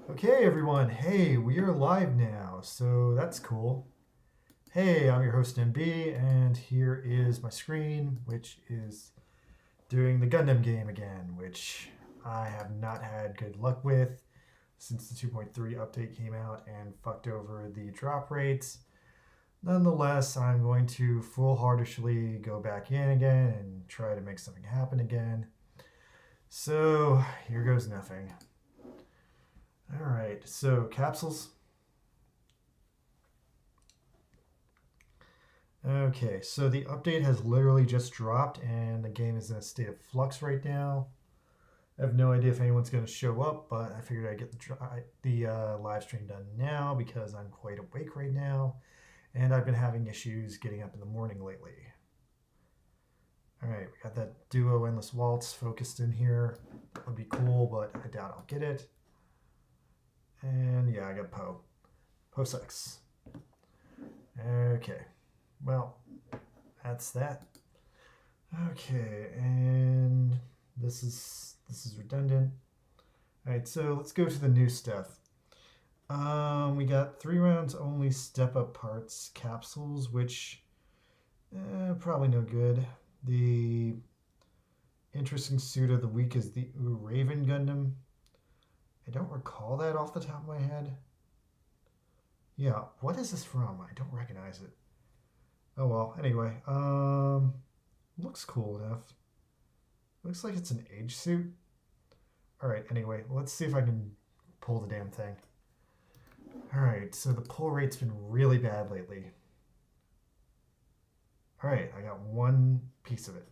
Okay, everyone. Hey, we are live now, so that's cool. Hey, I'm your host MB, and here is my screen, which is doing the Gundam game again, which I have not had good luck with since the 2.3 update came out and fucked over the drop rates. Nonetheless, I'm going to foolhardishly go back in again and try to make something happen again. So, here goes nothing. Alright, so capsules. Okay, so the update has literally just dropped and the game is in a state of flux right now. I have no idea if anyone's going to show up, but I figured I'd get the live stream done now because I'm quite awake right now and I've been having issues getting up in the morning lately. All right, we got that duo Endless Waltz focused in here. That would be cool, but I doubt I'll get it. And yeah, I got Poe. Poe sucks. Okay, well, that's that. Okay, and this is redundant. All right, so let's go to the new stuff. We got 3 rounds only step up parts capsules, which probably no good. The interesting suit of the week is the Raven Gundam. I don't recall that off the top of my head. Yeah, what is this from? I don't recognize it. Oh well. Anyway, looks cool enough. Looks like it's an age suit. All right. Anyway, let's see if I can pull the damn thing. All right. So the pull rate's been really bad lately. All right. I got one piece of it.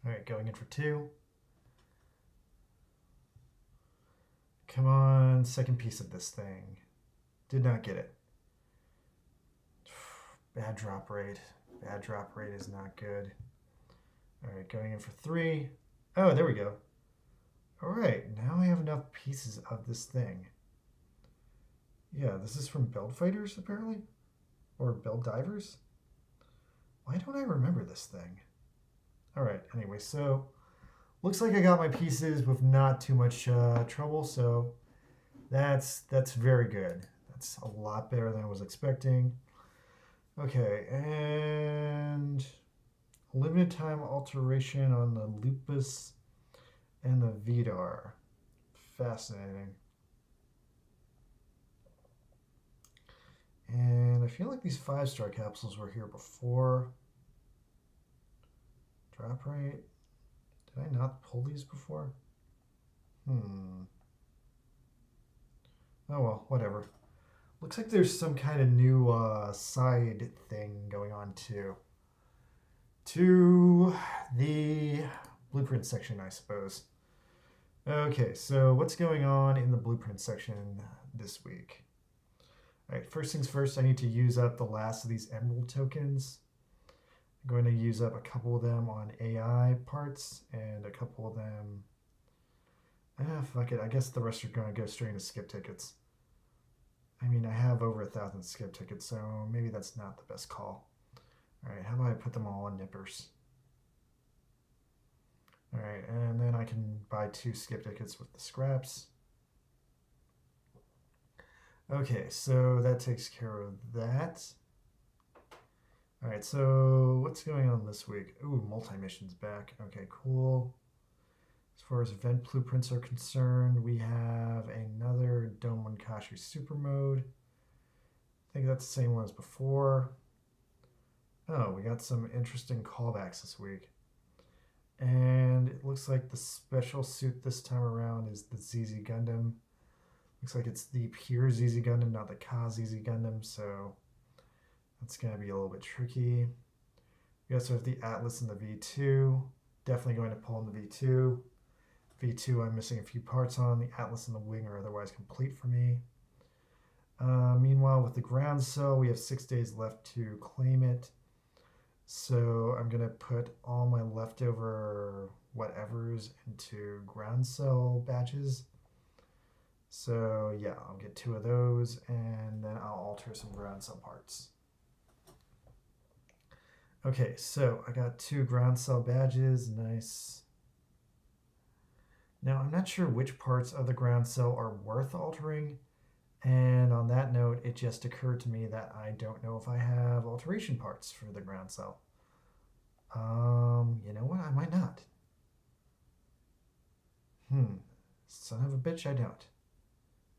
All right. Going in for two. Come on. Second piece of this thing. Did not get it. Bad drop rate. Bad drop rate is not good. All right. Going in for three. Oh, there we go. All right. Now I have enough pieces of this thing. Yeah, this is from Build Fighters, apparently? Or Build Divers? Why don't I remember this thing? Alright, anyway, so looks like I got my pieces with not too much trouble, so that's very good. That's a lot better than I was expecting. Okay, and limited time alteration on the Lupus and the Vidar. Fascinating. And I feel like these 5-star capsules were here before. Drop rate. Did I not pull these before? Oh well, whatever. Looks like there's some kind of new side thing going on too. To the blueprint section, I suppose. Okay, so what's going on in the blueprint section this week? All right, first things first, I need to use up the last of these emerald tokens. I'm going to use up a couple of them on AI parts and a couple of them. Fuck it. I guess the rest are going to go straight into skip tickets. I mean, I have over 1,000 skip tickets, so maybe that's not the best call. All right, how about I put them all on nippers? All right, and then I can buy 2 skip tickets with the scraps. Okay, so that takes care of that. All right, so what's going on this week? Ooh, multi-missions back. Okay, cool. As far as event blueprints are concerned, we have another Dome Kashi super mode. I think that's the same one as before. Oh, we got some interesting callbacks this week. And it looks like the special suit this time around is the ZZ Gundam. Looks like it's the pure ZZ Gundam, not the Ka ZZ Gundam, so that's going to be a little bit tricky. We also have the Atlas and the V2. Definitely going to pull in the V2. V2 I'm missing a few parts on. The Atlas and the wing are otherwise complete for me. Meanwhile, with the ground cell, we have 6 days left to claim it. So I'm going to put all my leftover whatevers into ground cell badges. So yeah, I'll get 2 of those and then I'll alter some ground cell parts. Okay, so I got 2 ground cell badges. Nice. Now, I'm not sure which parts of the ground cell are worth altering. And on that note, it just occurred to me that I don't know if I have alteration parts for the ground cell. You know what? I might not. Son of a bitch, I don't.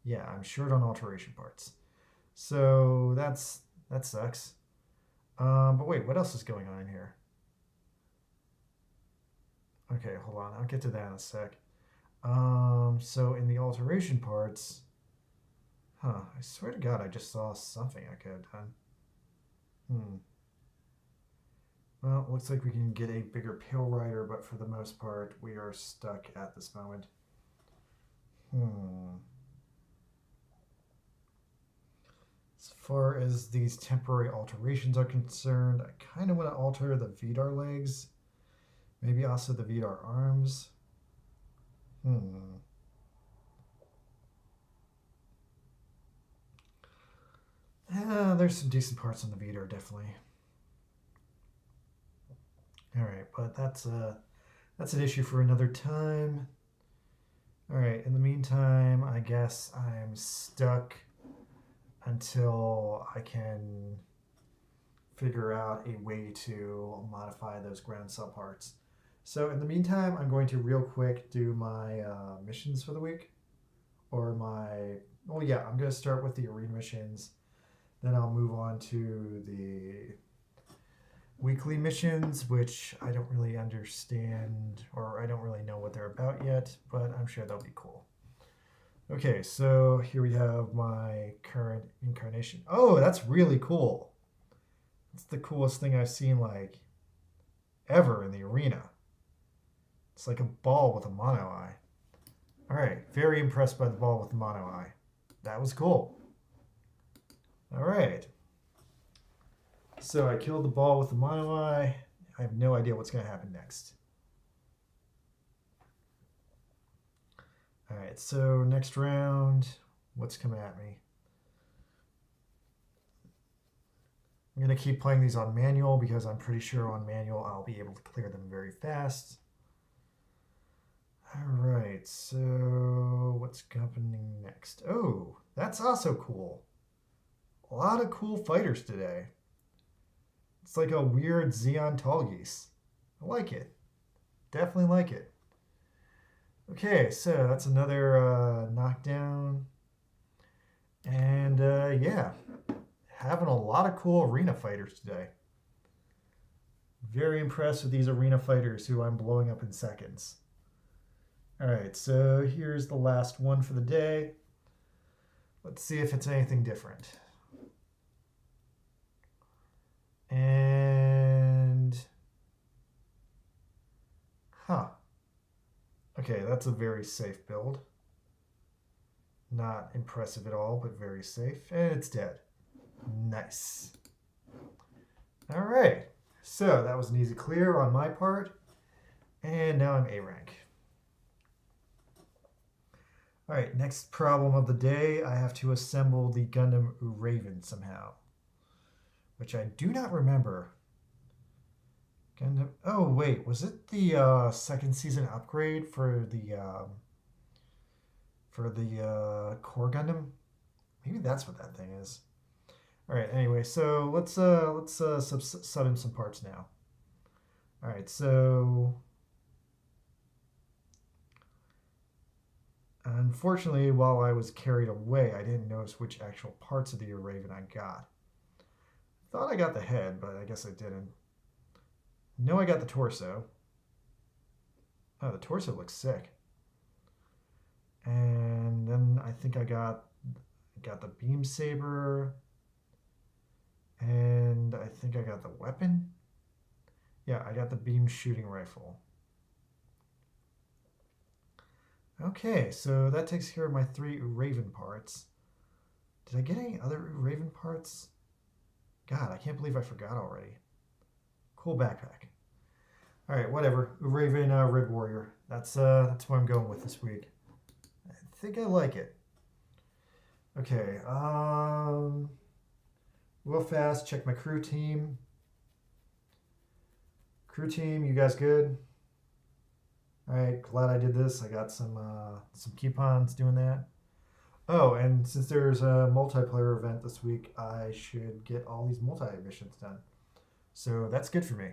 Yeah, I'm short on alteration parts. So that sucks. But wait, what else is going on in here? Okay, hold on. I'll get to that in a sec. So in the alteration parts, I swear to God, I just saw something I could have done. Well, it looks like we can get a bigger pill rider, but for the most part, we are stuck at this moment. As far as these temporary alterations are concerned, I kind of want to alter the VDAR legs. Maybe also the VDAR arms. Yeah, there's some decent parts on the VDAR, definitely. All right, but that's an issue for another time. All right, in the meantime, I guess I'm stuck until I can figure out a way to modify those ground cell parts. So in the meantime, I'm going to real quick do my missions for the week. I'm going to start with the arena missions. Then I'll move on to the weekly missions, which I don't really understand, or I don't really know what they're about yet, but I'm sure they'll be cool. Okay, so here we have my current incarnation. Oh, that's really cool. It's the coolest thing I've seen ever in the arena. It's like a ball with a mono eye. All right, very impressed by the ball with the mono eye. That was cool. All right. So I killed the ball with the mono eye. I have no idea what's going to happen next. All right, so next round, what's coming at me? I'm going to keep playing these on manual because I'm pretty sure on manual I'll be able to clear them very fast. All right, so what's happening next? Oh, that's also cool. A lot of cool fighters today. It's like a weird Xeon Tallgeese. I like it. Definitely like it. Okay, so that's another knockdown. And yeah, having a lot of cool arena fighters today. Very impressed with these arena fighters who I'm blowing up in seconds. All right, so here's the last one for the day. Let's see if it's anything different. And okay, that's a very safe build. Not impressive at all, but very safe. And it's dead. Nice. All right, so that was an easy clear on my part. And now I'm A rank. All right, next problem of the day. I have to assemble the Gundam Raven somehow, which I do not remember. Gundam. Oh wait, was it the second season upgrade for the core Gundam? Maybe that's what that thing is. All right. Anyway, so let's sub in some parts now. All right. So unfortunately, while I was carried away, I didn't notice which actual parts of the Raven I got. Thought I got the head, but I guess I didn't. No, I got the torso. Oh, the torso looks sick. And then I think I got the beam saber. And I think I got the weapon. Yeah, I got the beam shooting rifle. Okay, so that takes care of my 3 Raven parts. Did I get any other Raven parts? God, I can't believe I forgot already. Cool backpack. All right, whatever. Raven Red Warrior. That's what I'm going with this week. I think I like it. Okay. Real fast, check my crew team. Crew team, you guys good? All right, glad I did this. I got some coupons doing that. Oh, and since there's a multiplayer event this week, I should get all these multi-missions done. So that's good for me.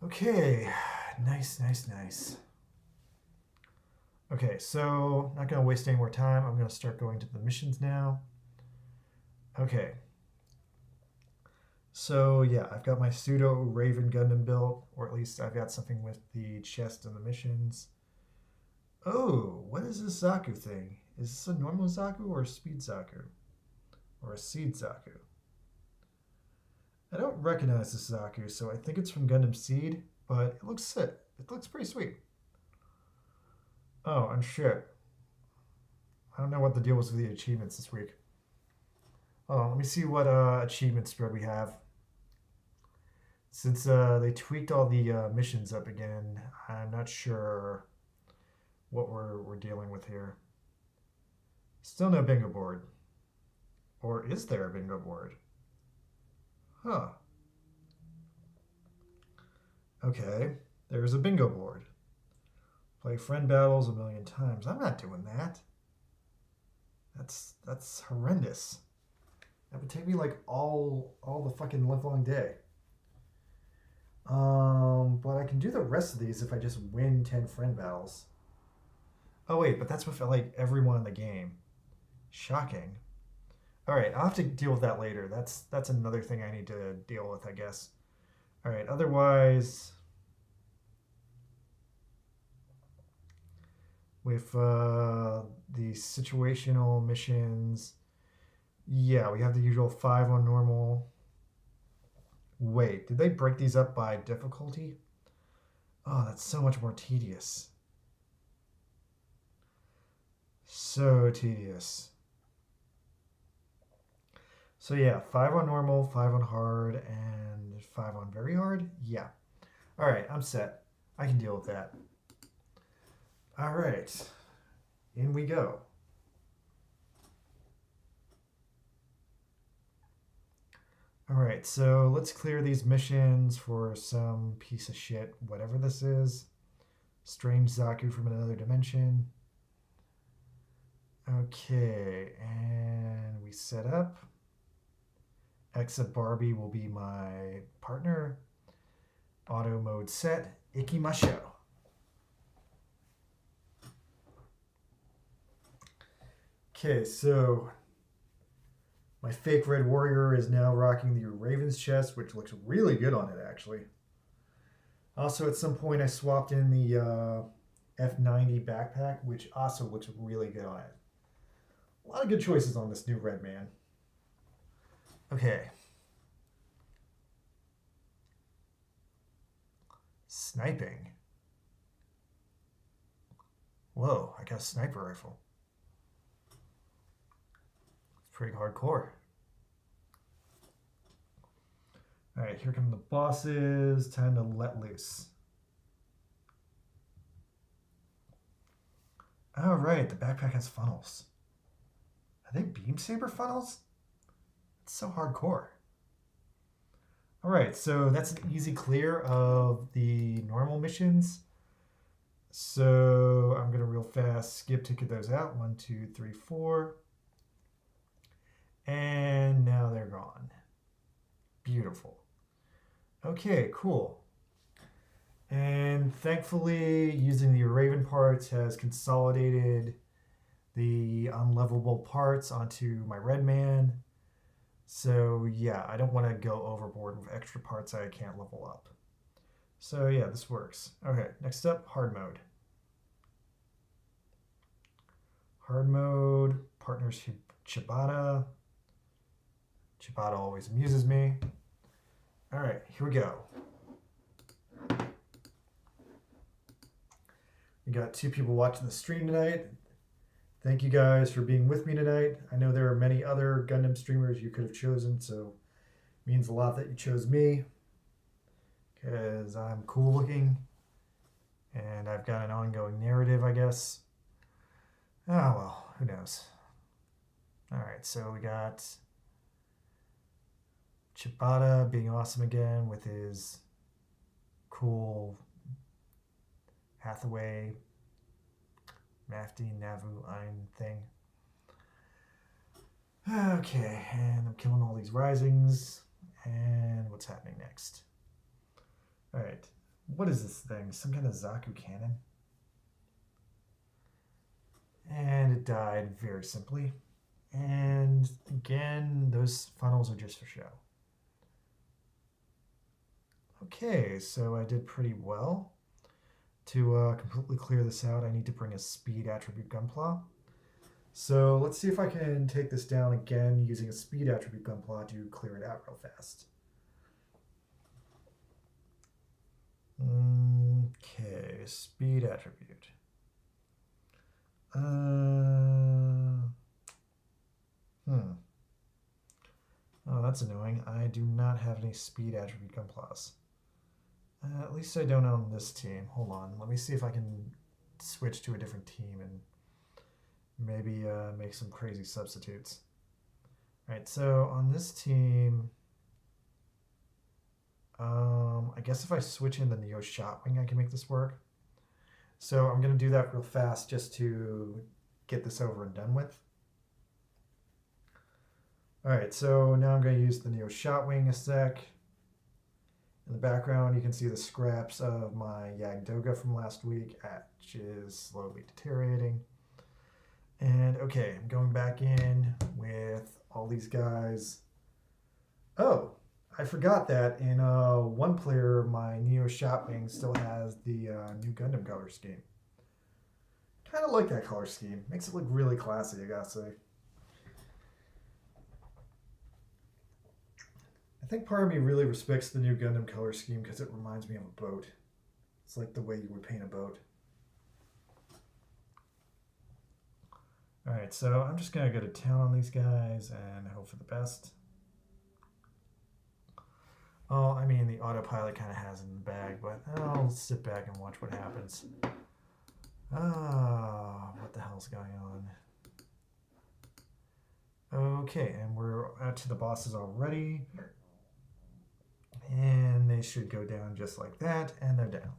Okay, nice, nice, nice. Okay, so not going to waste any more time. I'm going to start going to the missions now. Okay. So yeah, I've got my pseudo Raven Gundam built, or at least I've got something with the chest and the missions. Oh, what is this Zaku thing? Is this a normal Zaku or a speed Zaku? Or a seed Zaku? I don't recognize this Zaku, so I think it's from Gundam Seed, but it looks sick. It looks pretty sweet. Oh, and shit. I don't know what the deal was with the achievements this week. Oh, let me see what achievement spread we have. Since they tweaked all the missions up again, I'm not sure what we're dealing with here. Still no bingo board. Or is there a bingo board? Huh. Okay, there's a bingo board. Play friend battles 1,000,000 times. I'm not doing that. That's horrendous. That would take me like all the fucking livelong day. But I can do the rest of these if I just win 10 friend battles. Oh wait, but that's with like everyone in the game. Shocking. All right, I'll have to deal with that later. That's another thing I need to deal with, I guess. All right, otherwise, with the situational missions, yeah, we have the usual 5 on normal. Wait, did they break these up by difficulty? Oh, that's so much more tedious. So tedious. So yeah, 5 on normal, 5 on hard, and 5 on very hard? Yeah. All right, I'm set. I can deal with that. All right, in we go. All right, so let's clear these missions for some piece of shit, whatever this is. Strange Zaku from another dimension. Okay, and we set up. Exit Barbie will be my partner. Auto mode set. Ikimasho. Okay, so my fake red warrior is now rocking the Raven's chest, which looks really good on it, actually. Also, at some point, I swapped in the F90 backpack, which also looks really good on it. A lot of good choices on this new red man. Okay. Sniping. Whoa, I got a sniper rifle. It's pretty hardcore. All right, here come the bosses. Time to let loose. All right, the backpack has funnels. Are they beam saber funnels? It's so hardcore. All right, so that's an easy clear of the normal missions. So I'm gonna real fast skip ticket those out. 1, 2, 3, 4. And now they're gone. Beautiful. Okay, cool. And thankfully, using the Raven parts has consolidated the unlevelable parts onto my red man. So yeah, I don't want to go overboard with extra parts I can't level up. So yeah, this works. Okay, next up, hard mode. Hard mode, partners Chibata. Chibata always amuses me. All right, here we go. We got 2 people watching the stream tonight. Thank you guys for being with me tonight. I know there are many other Gundam streamers you could have chosen, so it means a lot that you chose me because I'm cool looking and I've got an ongoing narrative, I guess. Oh, well, who knows? All right, so we got Chibata being awesome again with his cool Hathaway, Mafti, Navu, Ein thing. Okay, and I'm killing all these risings. And what's happening next? Alright, what is this thing? Some kind of Zaku cannon? And it died very simply. And again, those funnels are just for show. Okay, so I did pretty well. To completely clear this out, I need to bring a speed attribute Gunpla. So let's see if I can take this down again using a speed attribute Gunpla to clear it out real fast. Okay, speed attribute. Oh, that's annoying. I do not have any speed attribute Gunplas. At least I don't on this team. Hold on. Let me see if I can switch to a different team and maybe make some crazy substitutes. Alright, so on this team, I guess if I switch in the Neo Shotwing, I can make this work. So I'm going to do that real fast just to get this over and done with. Alright, so now I'm going to use the Neo Shotwing a sec. In the background, you can see the scraps of my Yagdoga from last week, which is slowly deteriorating. And okay, I'm going back in with all these guys. Oh, I forgot that in one player, my Neo Shotwing still has the new Gundam color scheme. Kind of like that color scheme. Makes it look really classy, I gotta say. I think part of me really respects the new Gundam color scheme because it reminds me of a boat. It's like the way you would paint a boat. Alright, so I'm just going to go to town on these guys and hope for the best. Oh, I mean, the autopilot kind of has it in the bag, but I'll sit back and watch what happens. What the hell's going on? Okay, and we're out to the bosses already. And they should go down just like that, and they're down.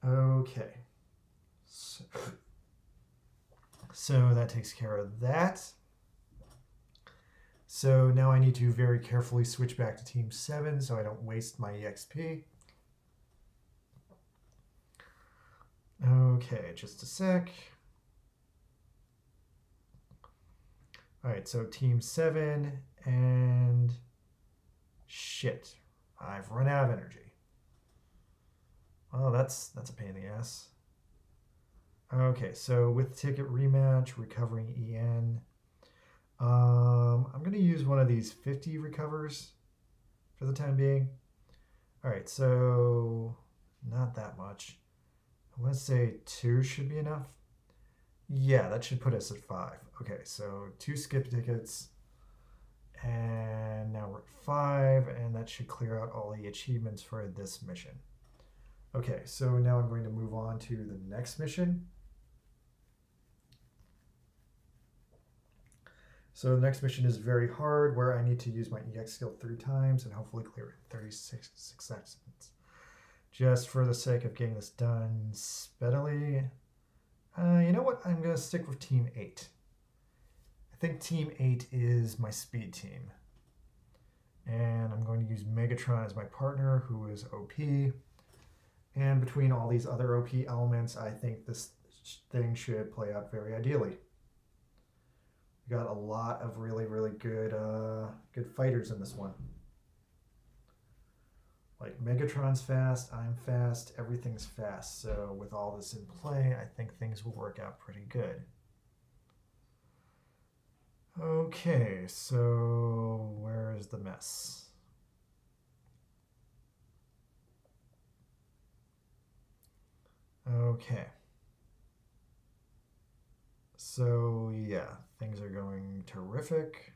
Okay. So that takes care of that. So now I need to very carefully switch back to Team 7 so I don't waste my EXP. Okay, just a sec. Alright, so Team 7 and shit. I've run out of energy. Oh, that's a pain in the ass. Okay, so with ticket rematch, recovering EN. I'm going to use one of these 50 recovers for the time being. Alright, so not that much. I want to say 2 should be enough. Yeah, that should put us at 5. Okay, so 2 skip tickets. And now we're at 5, and that should clear out all the achievements for this mission. Okay, so now I'm going to move on to the next mission. So the next mission is very hard, where I need to use my EX skill 3 times and hopefully clear it in 36 seconds. Just for the sake of getting this done speedily. You know what? I'm going to stick with Team 8. I think Team 8 is my speed team. And I'm going to use Megatron as my partner, who is OP. And between all these other OP elements, I think this thing should play out very ideally. We got a lot of really, really good fighters in this one. Like Megatron's fast, I'm fast, everything's fast. So with all this in play, I think things will work out pretty good. Okay, so where is the mess? Okay. So yeah, things are going terrific.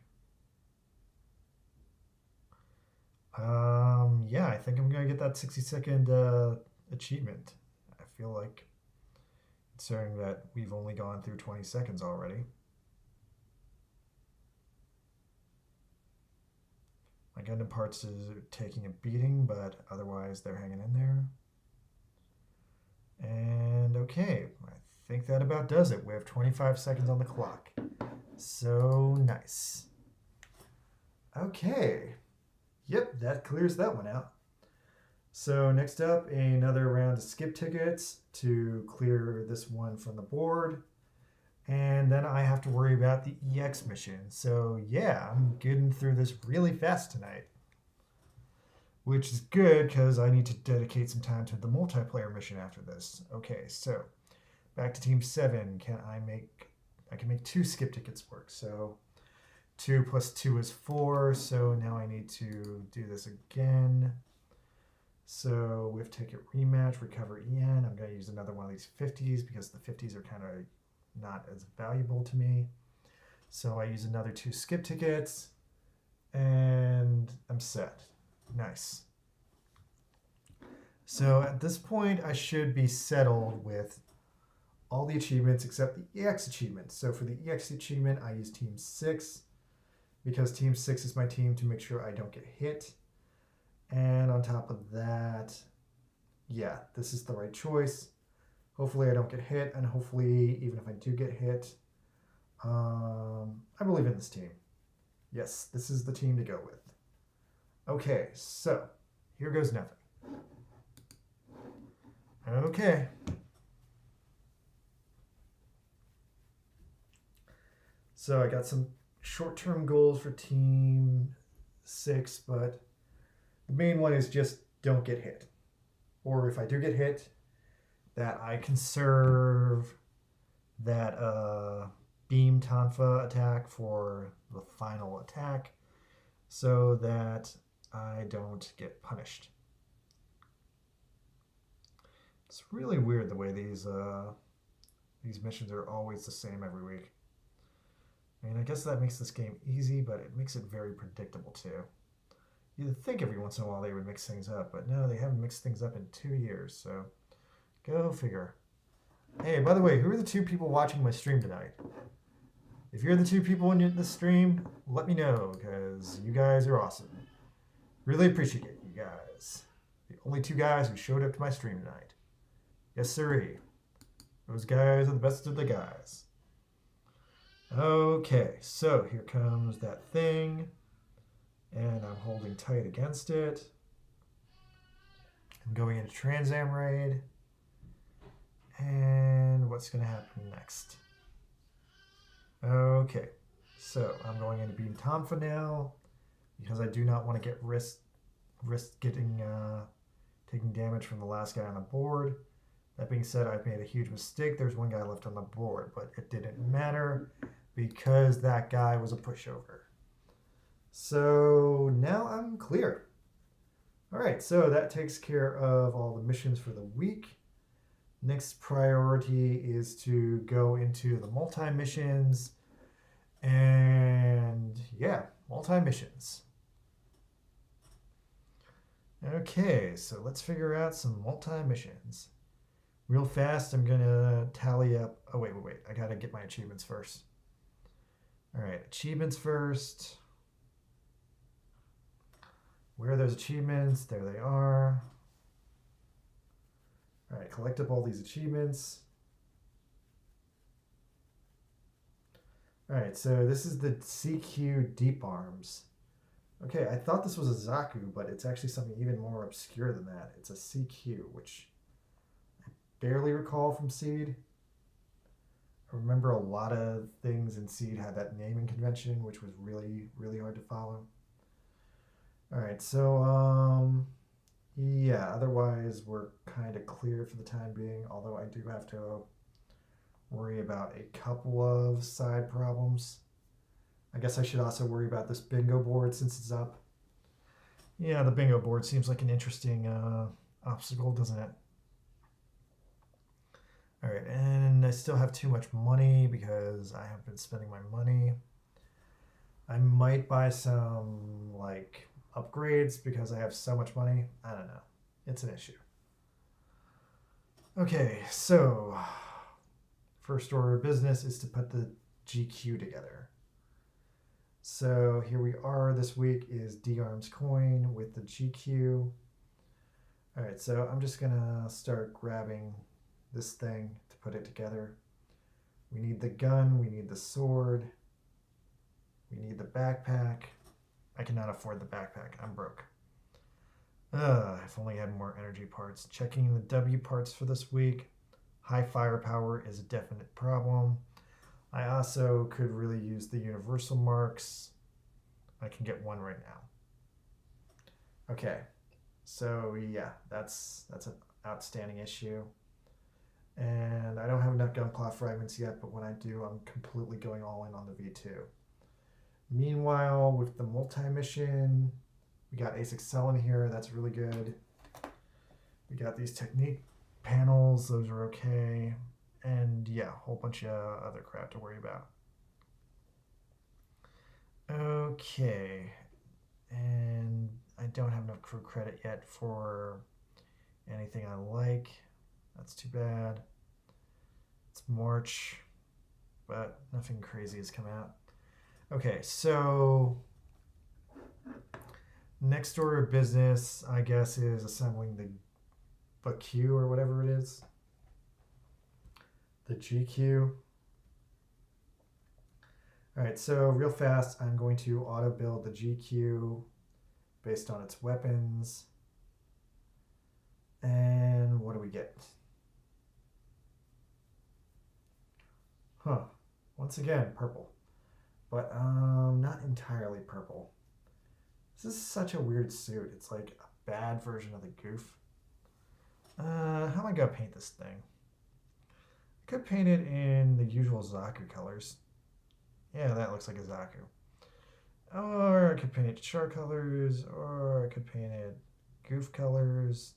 Yeah, I think I'm gonna get that 60-second achievement. I feel like, considering that we've only gone through 20 seconds already. My Gundam parts is taking a beating, but otherwise they're hanging in there. And okay, I think that about does it. We have 25 seconds on the clock. So nice. Okay. Yep, that clears that one out. So next up, another round of skip tickets to clear this one from the board. And then I have to worry about the EX mission. So yeah, I'm getting through this really fast tonight. Which is good because I need to dedicate some time to the multiplayer mission after this. Okay, so back to Team 7. I can make 2 skip tickets work. So 2 plus 2 is 4. So now I need to do this again. So with ticket rematch, recover EN. I'm going to use another one of these 50s because the 50s are kind of not as valuable to me. So I use another 2 skip tickets and I'm set. Nice. So at this point, I should be settled with all the achievements except the EX achievement. So for the EX achievement, I use Team 6 because Team 6 is my team to make sure I don't get hit. And on top of that, yeah, this is the right choice. Hopefully I don't get hit, and hopefully even if I do get hit, I believe in this team. Yes, this is the team to go with. Okay, so here goes nothing. Okay. So I got some short-term goals for Team 6, but the main one is just don't get hit. Or if I do get hit, that I conserve that beam Tonfa attack for the final attack so that I don't get punished. It's really weird the way these missions are always the same every week. I mean, I guess that makes this game easy, but it makes it very predictable too. You'd think every once in a while they would mix things up, but no, they haven't mixed things up in 2 years, so go figure. Hey, by the way, who are the 2 people watching my stream tonight? If you're the 2 people in this stream, let me know, because you guys are awesome. Really appreciate you guys. The only 2 guys who showed up to my stream tonight. Yes, sirree. Those guys are the best of the guys. Okay, so here comes that thing. And I'm holding tight against it. I'm going into Trans Am raid. And what's going to happen next? Okay, so I'm going into Beam Tonfa now because I do not want to get risk getting taking damage from the last guy on the board. That being said, I've made a huge mistake. There's one guy left on the board, but it didn't matter because that guy was a pushover. So now I'm clear. All right, so that takes care of all the missions for the week. Next priority is to go into the multi-missions. And yeah, multi-missions. Okay, so let's figure out some multi-missions. Real fast, I'm gonna tally up. Oh, wait. I gotta get my achievements first. All right, achievements first. Where are those achievements? There they are. All right, collect up all these achievements. All right, so this is the CQ Deep Arms. Okay, I thought this was a Zaku, but it's actually something even more obscure than that. It's a CQ, which I barely recall from Seed. I remember a lot of things in Seed had that naming convention, which was really, really hard to follow. All right, so yeah, otherwise we're kind of clear for the time being, although I do have to worry about a couple of side problems. I guess I should also worry about this bingo board since it's up. Yeah, the bingo board seems like an interesting obstacle, doesn't it? All right, and I still have too much money because I have been spending my money. I might buy some like upgrades because I have so much money. I don't know. It's an issue. Okay, so first order of business is to put the GQ together. So here we are. This week is D-Arms coin with the GQ. All right, so I'm just gonna start grabbing this thing to put it together. We need the gun, we need the sword, we need the backpack. I cannot afford the backpack, I'm broke. If only I had more energy parts. Checking the W parts for this week. High firepower is a definite problem. I also could really use the universal marks. I can get one right now. Okay, so yeah, that's an outstanding issue. And I don't have enough Gunpla fragments yet, but when I do, I'm completely going all in on the V2. Meanwhile, with the multi-mission, we got A6Cell in here. That's really good. We got these technique panels. Those are okay. And yeah, a whole bunch of other crap to worry about. Okay. And I don't have enough crew credit yet for anything I like. That's too bad. It's March, but nothing crazy has come out. Okay, so next order of business, I guess, is assembling the BQ or whatever it is. The GQ. All right, so real fast, I'm going to auto build the GQ based on its weapons. And what do we get? Huh. Once again, purple. But not entirely purple. This is such a weird suit. It's like a bad version of the goof. How am I gonna paint this thing? I could paint it in the usual Zaku colors. Yeah, that looks like a Zaku. Or I could paint it char colors, or I could paint it goof colors.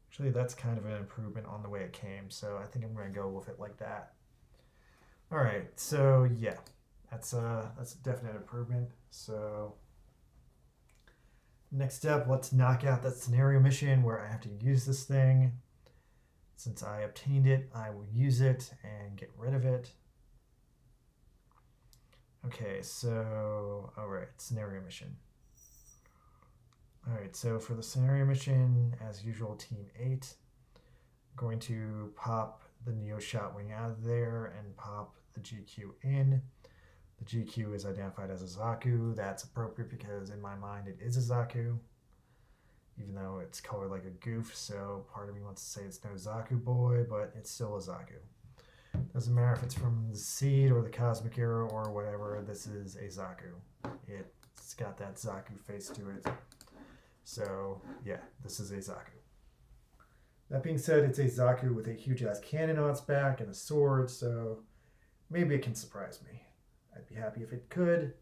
Actually, that's kind of an improvement on the way it came, so I think I'm gonna go with it like that. All right, so yeah, that's a definite improvement. So next up, let's knock out that scenario mission where I have to use this thing. Since I obtained it, I will use it and get rid of it. Okay, so, all right, scenario mission. All right, so for the scenario mission, as usual, Team 8, I'm going to pop the Neo Shot Wing out of there and pop the GQ in. The GQ is identified as a Zaku. That's appropriate because in my mind it is a Zaku, even though it's colored like a goof, so part of me wants to say it's no Zaku boy, but it's still a Zaku. Doesn't matter if it's from the Seed or the Cosmic Era or whatever, this is a Zaku. It's got that Zaku face to it. So yeah, this is a Zaku. That being said, it's a Zaku with a huge ass cannon on its back and a sword, so maybe it can surprise me. I'd be happy if it could.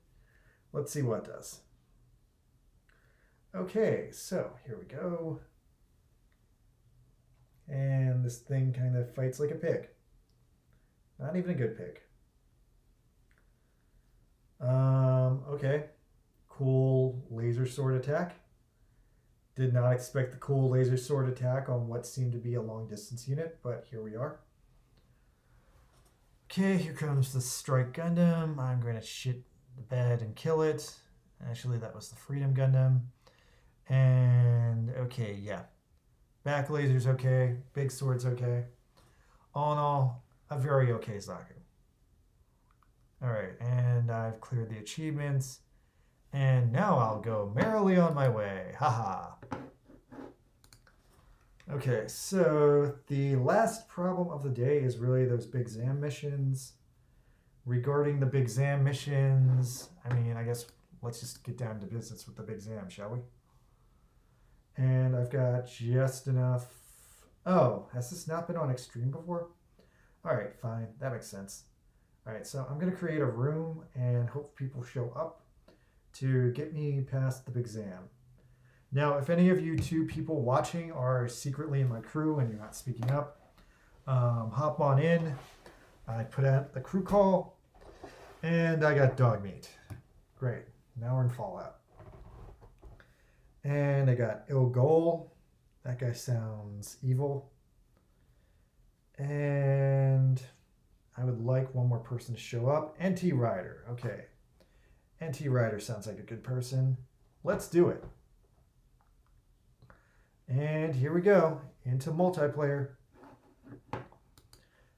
Let's see what it does. Okay, so here we go. And this thing kind of fights like a pig. Not even a good pig. Okay. Cool laser sword attack. Did not expect the cool laser sword attack on what seemed to be a long distance unit, but here we are. Okay, here comes the Strike Gundam. I'm going to shit the bed and kill it. Actually, that was the Freedom Gundam. And okay, yeah. Back laser's okay. Big sword's okay. All in all, a very okay Zaku. Alright, and I've cleared the achievements. And now I'll go merrily on my way. Haha. Okay, so the last problem of the day is really those Big Zam missions. Regarding the Big Zam missions, I mean, I guess let's just get down to business with the Big Zam, shall we? And I've got just enough. Oh, has this not been on Extreme before? All right, fine. That makes sense. All right, so I'm going to create a room and hope people show up to get me past the Big Zam. Now, if any of you two people watching are secretly in my crew and you're not speaking up, hop on in. I put out the crew call, and I got dog meat. Great. Now we're in Fallout. And I got Il Goal. That guy sounds evil. And I would like one more person to show up. NT Rider. Okay. NT Rider sounds like a good person. Let's do it. And here we go, into multiplayer.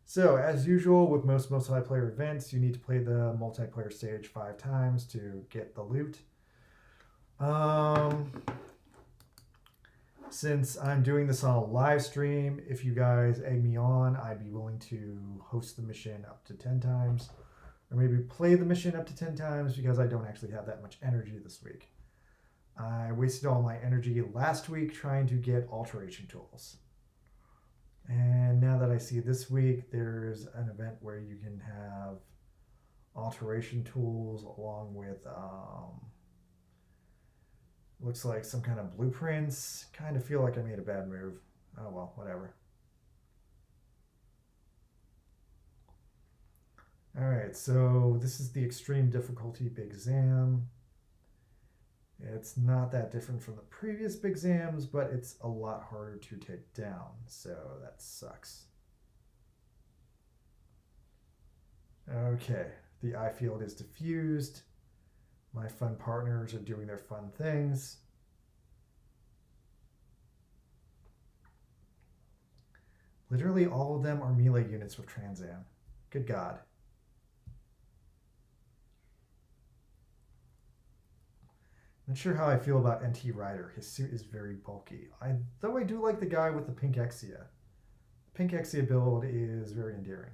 So, as usual with most multiplayer events, you need to play the multiplayer stage 5 times to get the loot. Since I'm doing this on a live stream, if you guys egg me on, I'd be willing to host the mission up to 10 times. Or maybe play the mission up to 10 times because I don't actually have that much energy this week. I wasted all my energy last week trying to get alteration tools. And now that I see this week, there's an event where you can have alteration tools along with, looks like some kind of blueprints. Kind of feel like I made a bad move. Oh well, whatever. Alright, so this is the extreme difficulty Big Exam. It's not that different from the previous Big Exams, but it's a lot harder to take down, so that sucks. Okay, the eye field is diffused. My fun partners are doing their fun things. Literally all of them are melee units with Trans Am. Good God. Not sure how I feel about NT Rider. His suit is very bulky. Though I do like the guy with the pink Exia. The pink Exia build is very endearing.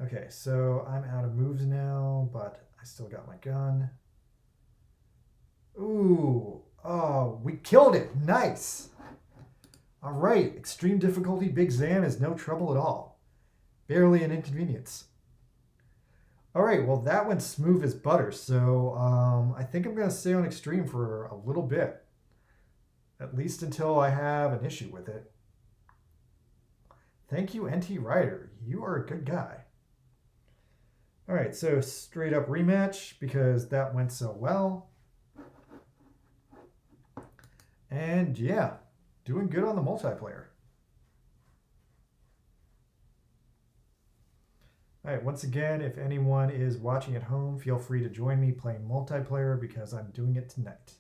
Okay, so I'm out of moves now, but I still got my gun. Ooh, oh, we killed it. Nice. All right, extreme difficulty Big Zam is no trouble at all. Barely an inconvenience. All right, well, that went smooth as butter, so I think I'm going to stay on extreme for a little bit. At least until I have an issue with it. Thank you, NT Rider. You are a good guy. All right, so straight up rematch because that went so well. And yeah, doing good on the multiplayer. All right, once again, if anyone is watching at home, feel free to join me playing multiplayer because I'm doing it tonight.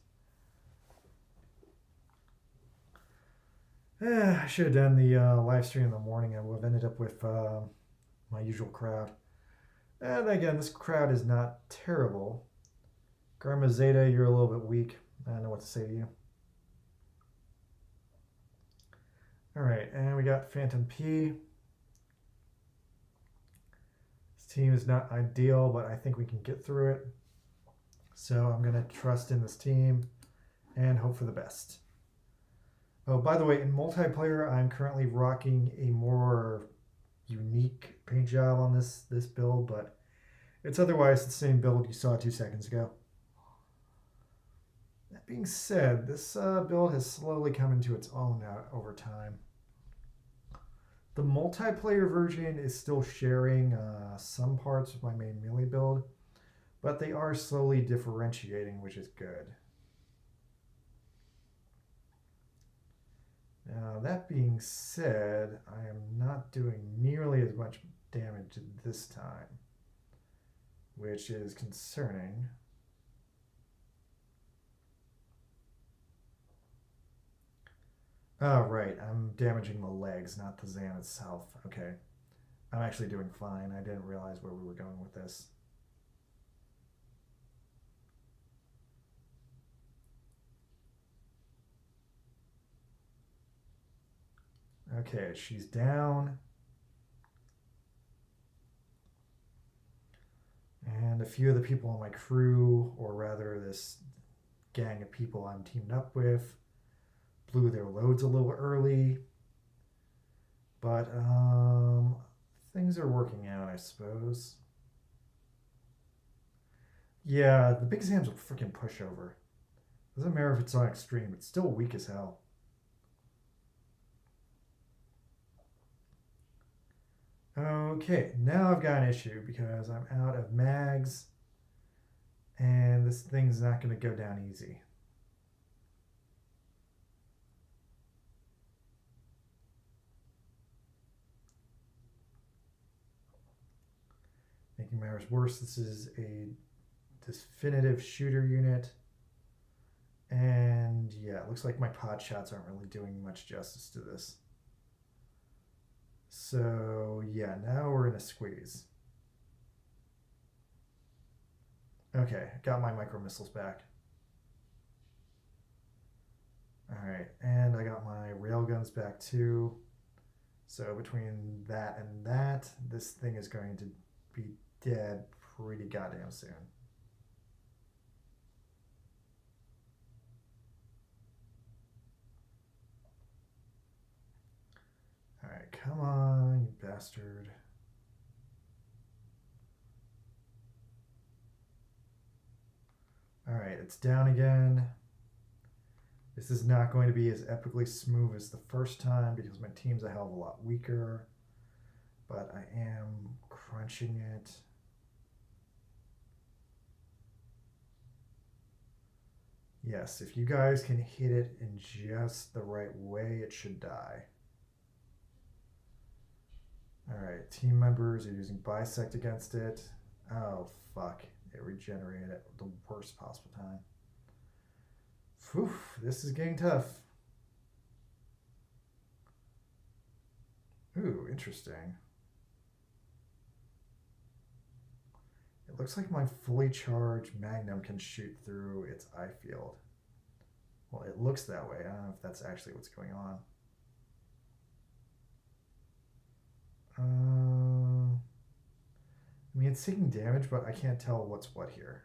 I should have done the live stream in the morning. I would have ended up with my usual crowd. And again, this crowd is not terrible. Garma Zeta, you're a little bit weak. I don't know what to say to you. All right, and we got Phantom P. This team is not ideal, but I think we can get through it. So I'm going to trust in this team and hope for the best. Oh, by the way, in multiplayer, I'm currently rocking a more unique paint job on this build, but it's otherwise the same build you saw 2 seconds ago. That being said, this build has slowly come into its own over time. The multiplayer version is still sharing some parts of my main melee build, but they are slowly differentiating, which is good. Now, that being said, I am not doing nearly as much damage this time, which is concerning. Oh, right. I'm damaging the legs, not the Zam itself. Okay. I'm actually doing fine. I didn't realize where we were going with this. Okay, she's down. And a few of the people on my crew, or rather this gang of people I'm teamed up with, blew their loads a little early. But things are working out, I suppose. Yeah, the Big Zam's a freaking pushover. Doesn't matter if it's on extreme, it's still weak as hell. Okay, now I've got an issue because I'm out of mags and this thing's not going to go down easy. making matters worse, this is a definitive shooter unit. And yeah, it looks like my pot shots aren't really doing much justice to this. So yeah, now we're in a squeeze. Okay, got my micro missiles back. Alright, and I got my railguns back too. So between that and that, this thing is going to be dead pretty goddamn soon. Alright, come on, you bastard. Alright, it's down again. This is not going to be as epically smooth as the first time because my team's a hell of a lot weaker. But I am crunching it. Yes, if you guys can hit it in just the right way, it should die. Alright, team members are using bisect against it. Oh, fuck. It regenerated at the worst possible time. Phew, this is getting tough. Ooh, interesting. It looks like my fully charged Magnum can shoot through its eye field. Well, it looks that way. I don't know if that's actually what's going on. I mean, it's taking damage, but I can't tell what's what here.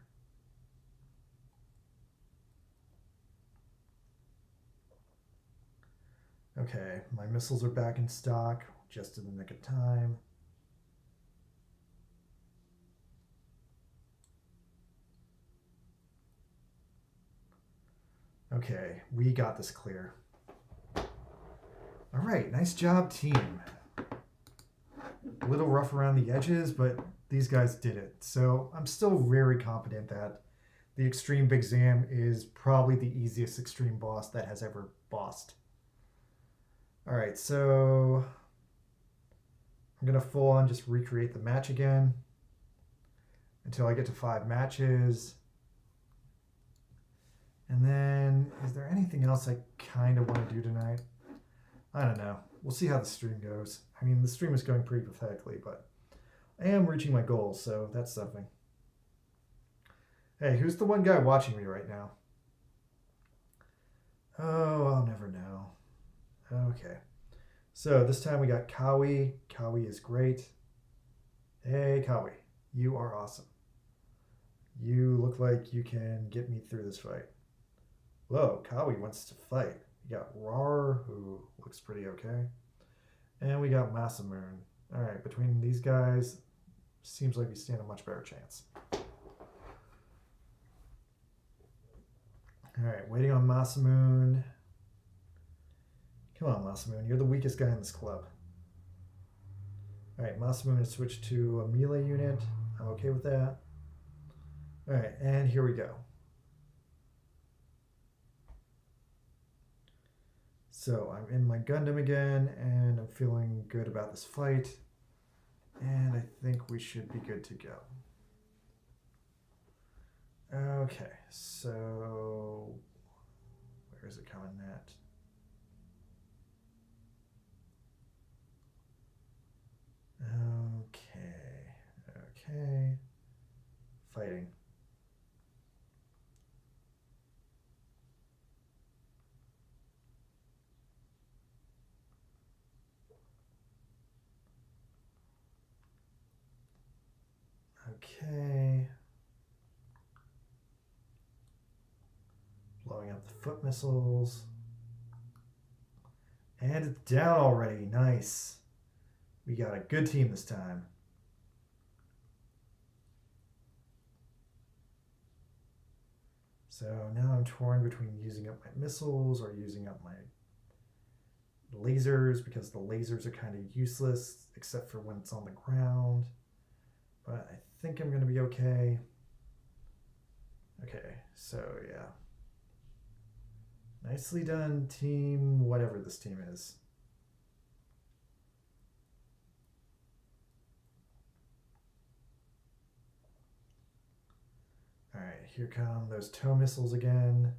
Okay, my missiles are back in stock, just in the nick of time. Okay, we got this clear. All right, nice job, team. A little rough around the edges, but these guys did it. So I'm still very confident that the Extreme Big Zam is probably the easiest Extreme boss that has ever bossed. All right, so I'm going to full on just recreate the match again until I get to 5 matches. And then, is there anything else I kind of want to do tonight? I don't know. We'll see how the stream goes. I mean, the stream is going pretty pathetically, but I am reaching my goals, so that's something. Hey, who's the one guy watching me right now? Oh, I'll never know. Okay. So this time we got Kawi. Kawi is great. Hey, Kawi. You are awesome. You look like you can get me through this fight. Whoa, Kawi wants to fight. We got Rar, who looks pretty okay. And we got Masamune. All right, between these guys, seems like we stand a much better chance. All right, waiting on Masamune. Come on, Masamune, you're the weakest guy in this club. All right, Masamune has switched to a melee unit. I'm okay with that. All right, and here we go. So I'm in my Gundam again, and I'm feeling good about this fight. And I think we should be good to go. Okay, so where is it coming at? Okay. Fighting. Okay. Blowing up the foot missiles. And it's down already. Nice. We got a good team this time. So now I'm torn between using up my missiles or using up my lasers, because the lasers are kind of useless except for when it's on the ground. But I think I'm going to be okay. Okay, so yeah. Nicely done, team, whatever this team is. here come those tow missiles again.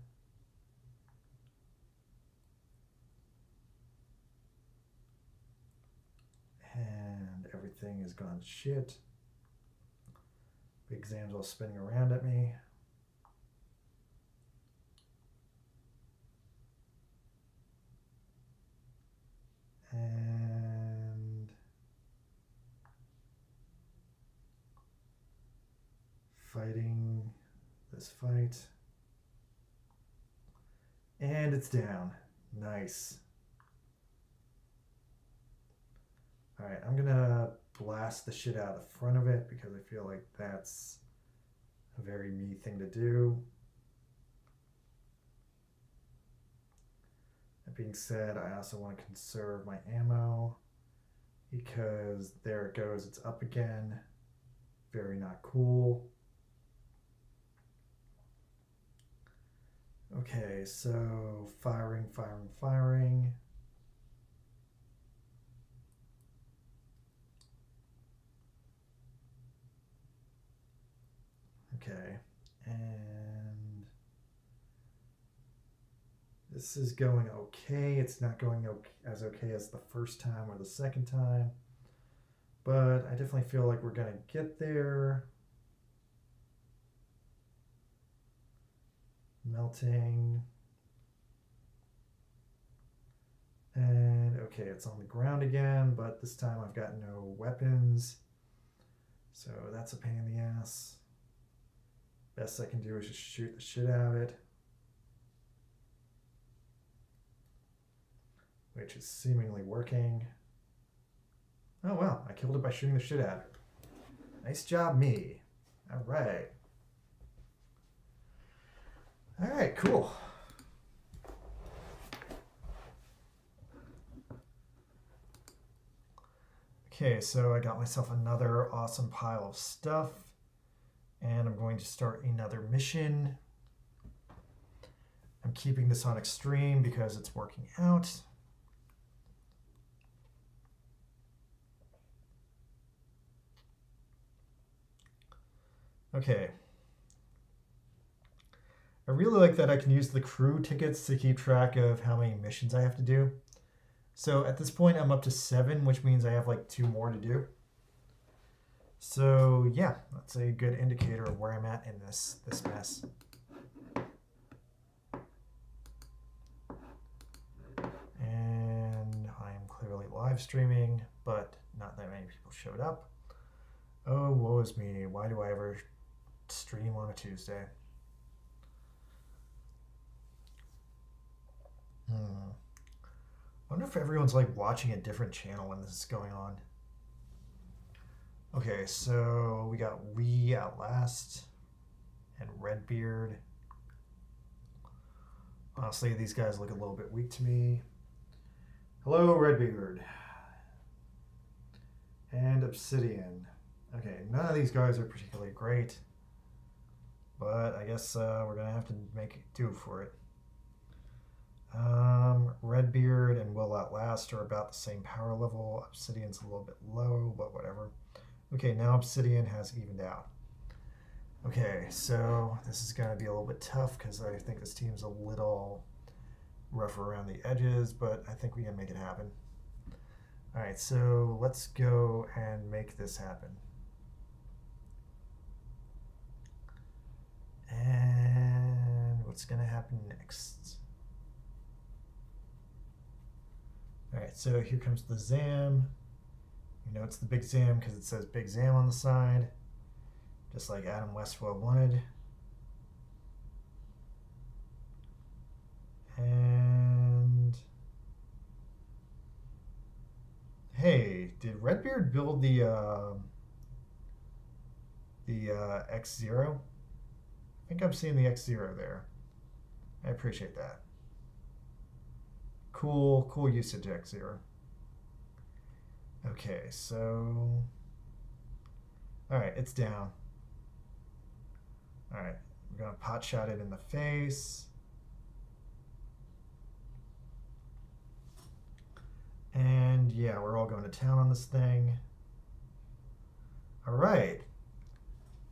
And everything is gone to shit. Big Zam's all spinning around at me. And fighting this fight. And it's down. Nice. Alright, I'm gonna blast the shit out of the front of it because I feel like that's a very me thing to do. That being said, I also want to conserve my ammo because there it goes, it's up again. Very not cool. Okay, so firing. Okay, and this is going okay. It's not going as okay as the first time or the second time, but I definitely feel like we're gonna get there. Melting. And okay, it's on the ground again, but this time I've got no weapons. So that's a pain in the ass. Best I can do is just shoot the shit out of it. Which is seemingly working. Oh wow, I killed it by shooting the shit out of it. Nice job, me. All right. All right, cool. Okay, so I got myself another awesome pile of stuff, and I'm going to start another mission. I'm keeping this on extreme because it's working out. Okay. I really like that I can use the crew tickets to keep track of how many missions I have to do. So at this point, I'm up to 7, which means I have like 2 more to do. So yeah, that's a good indicator of where I'm at in this mess. And I'm clearly live streaming, but not that many people showed up. Oh, woe is me. Why do I ever stream on a Tuesday? I wonder if everyone's like watching a different channel when this is going on. Okay, so we got We Outlast and Redbeard. Honestly, these guys look a little bit weak to me. Hello, Redbeard. And Obsidian. Okay, none of these guys are particularly great, but I guess we're gonna have to make do for it. Redbeard and Will Outlast are about the same power level. Obsidian's a little bit low, but whatever. Okay, now Obsidian has evened out. Okay, so this is going to be a little bit tough because I think this team's a little rough around the edges, but I think we can make it happen. All right, so let's go and make this happen. And what's going to happen next? All right, so here comes the Zam. You know it's the Big Zam because it says Big Zam on the side, just like Adam Westwell wanted. And hey, did Redbeard build the X0? I think I'm seeing the X0 there. I appreciate that. Cool usage, X0. Okay, so... Alright, it's down. Alright, we're going to pot shot it in the face. And yeah, we're all going to town on this thing. Alright.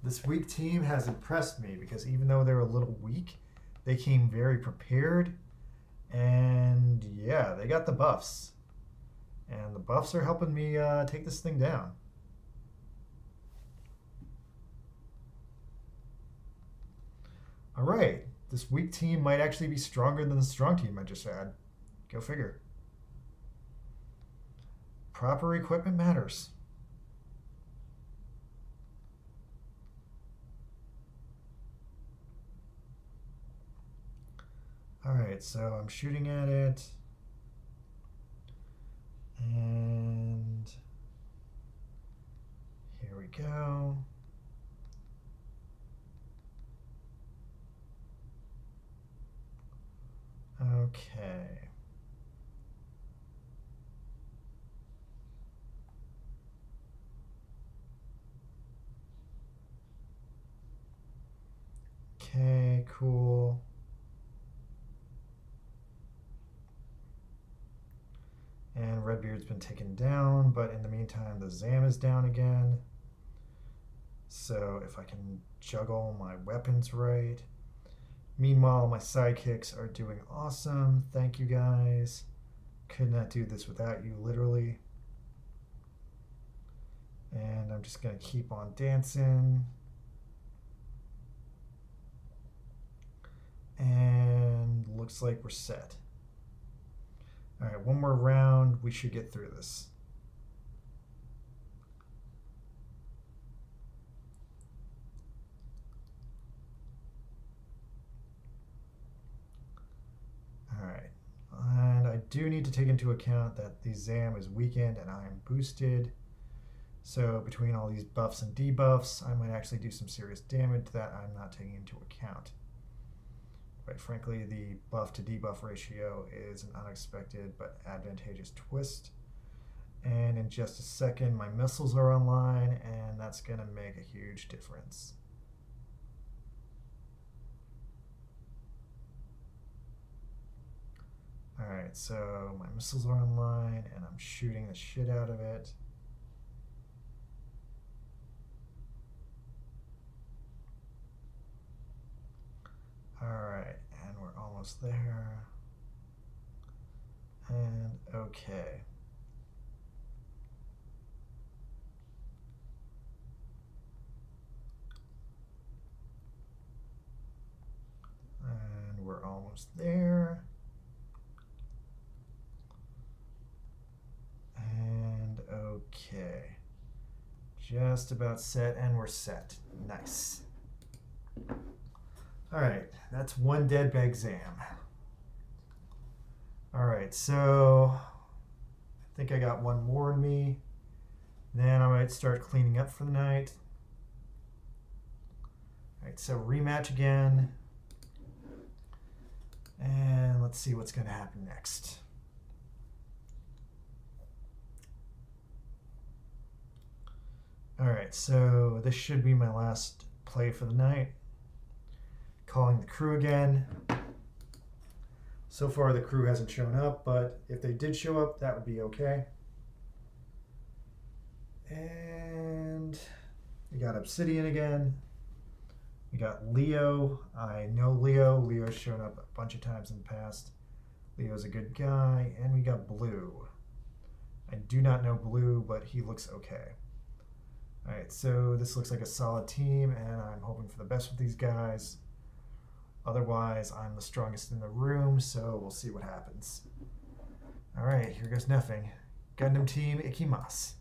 This weak team has impressed me because even though they're a little weak, they came very prepared. And yeah, they got the buffs. And the buffs are helping me take this thing down. All right, this weak team might actually be stronger than the strong team I just had. Go figure. Proper equipment matters. All right, so I'm shooting at it. And here we go. Okay. Okay, cool. And Redbeard's been taken down, but in the meantime, the Zam is down again. So if I can juggle my weapons right. Meanwhile, my sidekicks are doing awesome. Thank you guys. Could not do this without you, literally. And I'm just going to keep on dancing. And looks like we're set. All right, one more round. We should get through this. All right, and I do need to take into account that the Zam is weakened and I am boosted. So between all these buffs and debuffs, I might actually do some serious damage that I'm not taking into account. Quite frankly, the buff to debuff ratio is an unexpected but advantageous twist. And in just a second, my missiles are online, and that's going to make a huge difference. All right, so my missiles are online, and I'm shooting the shit out of it. All right, and we're almost there. And okay. And we're almost there. And okay. Just about set, and we're set. Nice. All right, that's one dead bag Zam. All right, so I think I got one more in me. Then I might start cleaning up for the night. All right, so rematch again. And let's see what's going to happen next. All right, so this should be my last play for the night. Calling the crew again. So far the crew hasn't shown up, but if they did show up, that would be okay. And we got Obsidian again. We got Leo. I know Leo. Leo's shown up a bunch of times in the past. Leo's a good guy. And we got Blue. I do not know Blue, but he looks okay. All right, so this looks like a solid team, and I'm hoping for the best with these guys. Otherwise, I'm the strongest in the room, so we'll see what happens. All right, here goes nothing. Gundam team Ikimasu.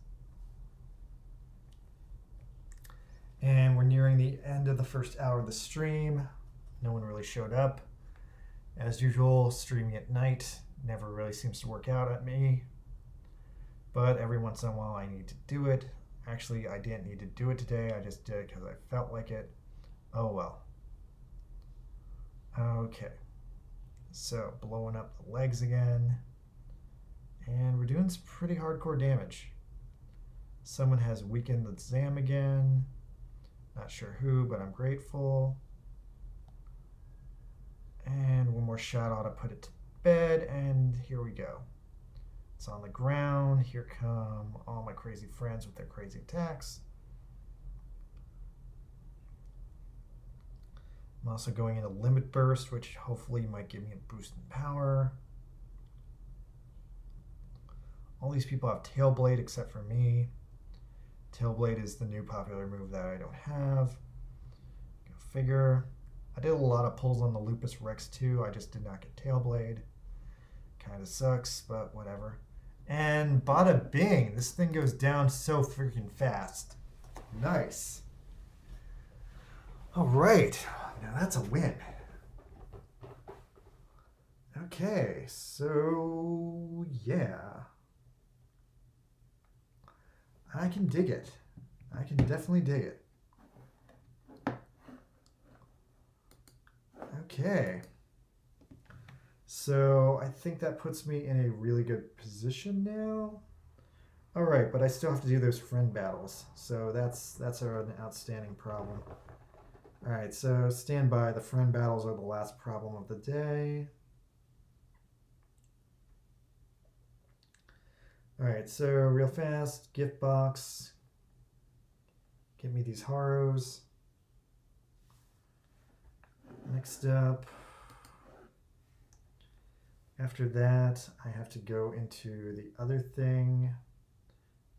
And we're nearing the end of the first hour of the stream. No one really showed up. As usual, streaming at night never really seems to work out at me. But every once in a while I need to do it. Actually, I didn't need to do it today. I just did it because I felt like it. Oh well. Okay. So, blowing up the legs again. And we're doing some pretty hardcore damage. Someone has weakened the Zam again. Not sure who, but I'm grateful. And one more shot ought to put it to bed, and here we go. It's on the ground. Here come all my crazy friends with their crazy attacks. I'm also going into Limit Burst, which hopefully might give me a boost in power. All these people have Tailblade except for me. Tailblade is the new popular move that I don't have. Go figure. I did a lot of pulls on the Lupus Rex too. I just did not get Tailblade. Kind of sucks, but whatever. And bada bing, this thing goes down so freaking fast. Nice. All right, now that's a win. Okay, so yeah. I can dig it. I can definitely dig it. Okay. So I think that puts me in a really good position now. All right, but I still have to do those friend battles. So that's an outstanding problem. All right, so stand by. The friend battles are the last problem of the day. All right, so real fast, gift box. Get me these Haros. Next up, after that, I have to go into the other thing.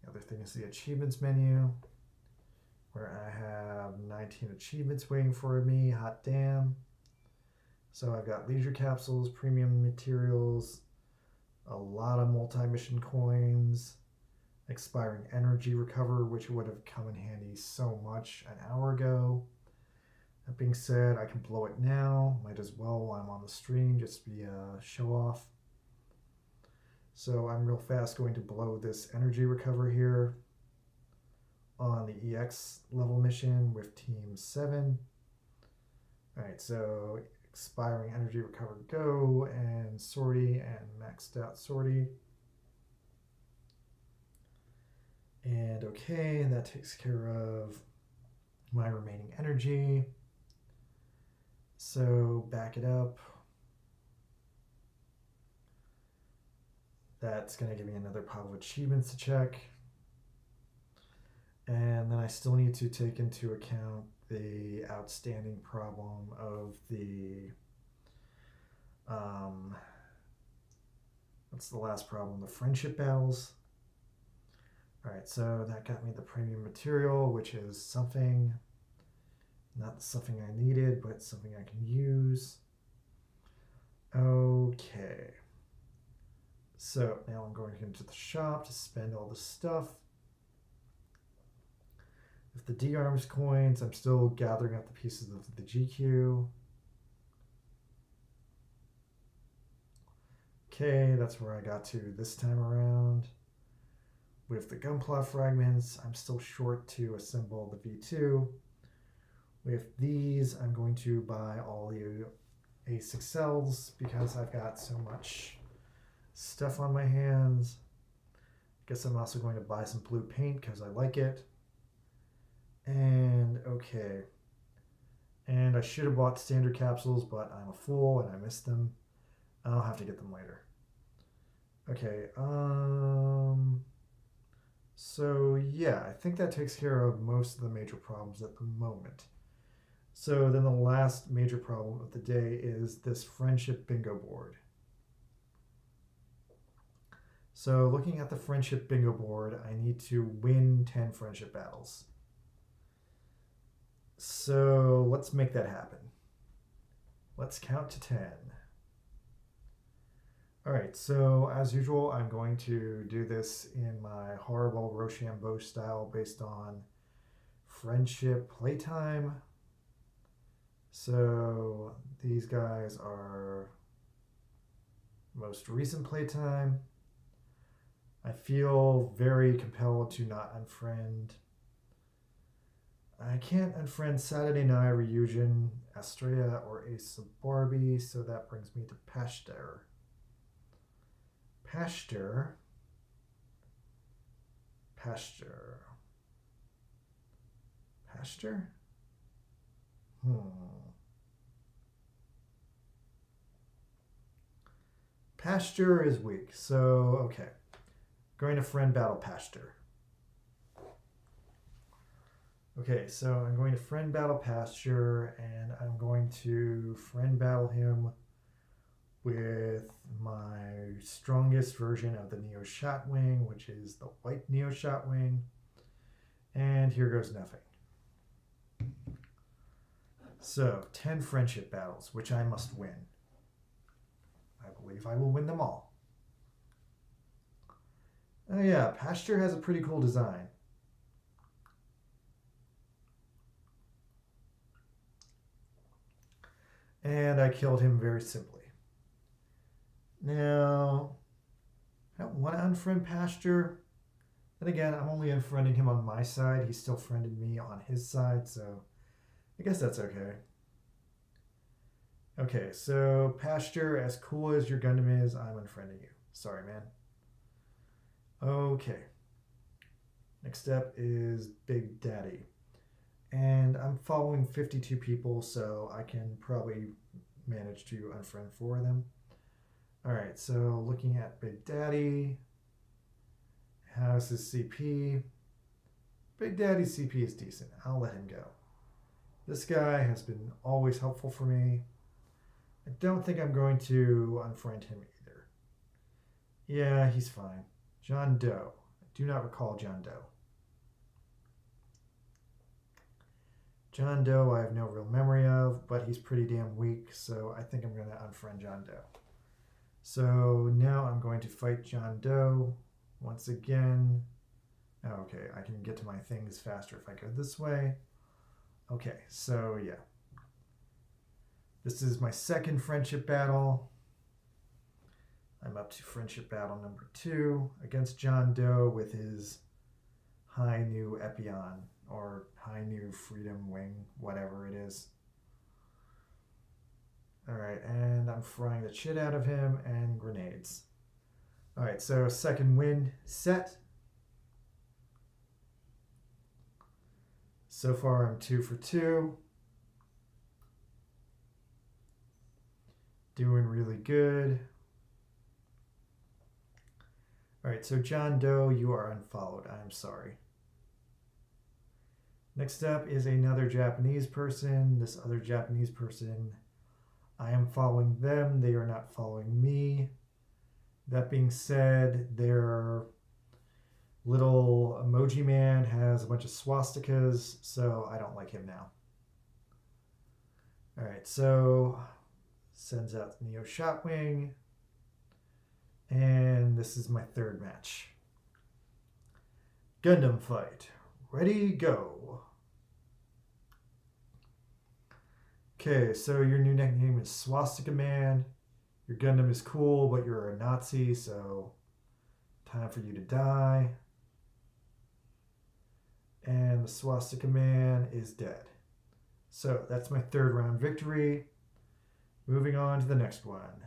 The other thing is the achievements menu, where I have 19 achievements waiting for me. Hot damn. So I've got leisure capsules, premium materials, a lot of multi-mission coins, expiring energy recover, which would have come in handy so much an hour ago. That being said, I can blow it now. Might as well while I'm on the stream, just be a show off. So I'm real fast going to blow this energy recover here on the EX level mission with Team 7. All right, so expiring energy recover go and sortie and maxed out sortie. And okay, that takes care of my remaining energy. So back it up. That's going to give me another pile of achievements to check. And then I still need to take into account the outstanding problem of the, what's the last problem? The friendship battles. All right, so that got me the premium material, which is something, not something I needed, but something I can use. Okay. So now I'm going into the shop to spend all the stuff. With the D-Arms coins, I'm still gathering up the pieces of the GQ. Okay, that's where I got to this time around. With the gunpla fragments, I'm still short to assemble the V2. With these, I'm going to buy all the A6Ls because I've got so much stuff on my hands. Guess I'm also going to buy some blue paint because I like it. And okay. And I should have bought standard capsules, but I'm a fool and I missed them. I'll have to get them later. Okay, so yeah, I think that takes care of most of the major problems at the moment. So then the last major problem of the day is this friendship bingo board. So looking at the friendship bingo board, I need to win 10 friendship battles. So let's make that happen. Let's count to 10. All right, so as usual, I'm going to do this in my horrible Rochambeau style based on friendship playtime. So these guys are most recent playtime. I feel very compelled to not unfriend. I can't unfriend Saturday Night Ryujin, Astrea, or Ace of Barbie, so that brings me to Pasteur. Pasteur. Pasteur is weak, so okay. Going to friend battle Pasteur. Okay, so I'm going to friend battle Pasture, and I'm going to friend battle him with my strongest version of the Neo Shotwing, which is the white Neo Shotwing. And here goes nothing. So, 10 friendship battles, which I must win. I believe I will win them all. Oh yeah, Pasture has a pretty cool design. And I killed him very simply. Now, I don't want to unfriend Pasture. And again, I'm only unfriending him on my side. He still friended me on his side, so I guess that's okay. Okay, so Pasture, as cool as your Gundam is, I'm unfriending you. Sorry, man. Okay. Next step is Big Daddy. And I'm following 52 people, so I can probably manage to unfriend 4 of them. Alright, so looking at Big Daddy. How's his CP? Big Daddy's CP is decent. I'll let him go. This guy has been always helpful for me. I don't think I'm going to unfriend him either. Yeah, he's fine. John Doe. I do not recall John Doe. John Doe I have no real memory of, but he's pretty damn weak, so I think I'm going to unfriend John Doe. So now I'm going to fight John Doe once again. Okay, I can get to my things faster if I go this way. Okay, so yeah. This is my second friendship battle. I'm up to friendship battle number 2 against John Doe with his High New Epion, or High New Freedom Wing, whatever it is. Alright, and I'm frying the shit out of him and grenades. Alright, so second win set. So far I'm 2 for 2. Doing really good. Alright, so John Doe, you are unfollowed. I'm sorry. Next up is another Japanese person. This other Japanese person, I am following them. They are not following me. That being said, their little emoji man has a bunch of swastikas, so I don't like him now. Alright, so sends out Neo Shotwing. And this is my third match. Gundam fight. Ready, go. Okay, so your new nickname is Swastika Man. Your Gundam is cool, but you're a Nazi, so time for you to die. And the Swastika Man is dead. So that's my third round victory. Moving on to the next one.